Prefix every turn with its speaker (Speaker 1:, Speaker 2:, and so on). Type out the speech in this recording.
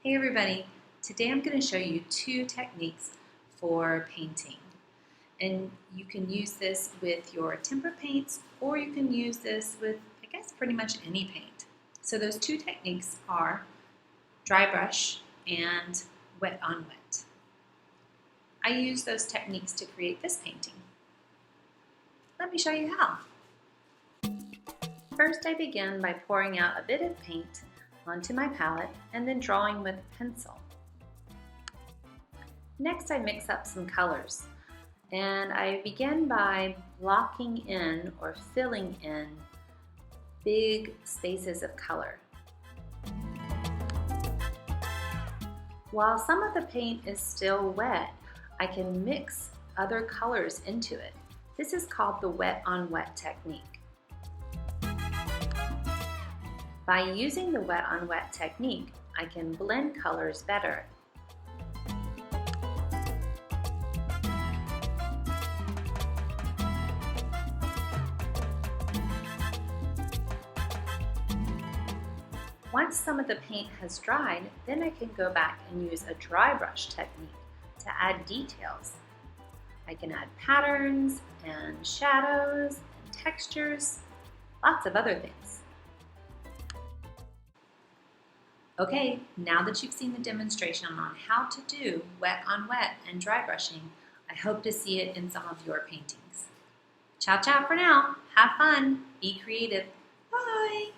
Speaker 1: Hey everybody, today I'm going to show you two techniques for painting. And you can use this with your tempera paints or you can use this with, I guess, pretty much any paint. So those two techniques are dry brush and wet on wet. I use those techniques to create this painting. Let me show you how. First I begin by pouring out a bit of paint onto my palette and then drawing with a pencil. Next I mix up some colors and I begin by blocking in or filling in big spaces of color. While some of the paint is still wet, I can mix other colors into it. This is called the wet on wet technique. By using the wet on wet technique, I can blend colors better. Once some of the paint has dried, then I can go back and use a dry brush technique to add details. I can add patterns and shadows and textures, lots of other things. Okay, now that you've seen the demonstration on how to do wet on wet and dry brushing, I hope to see it in some of your paintings. Ciao, ciao for now. Have fun. Be creative. Bye.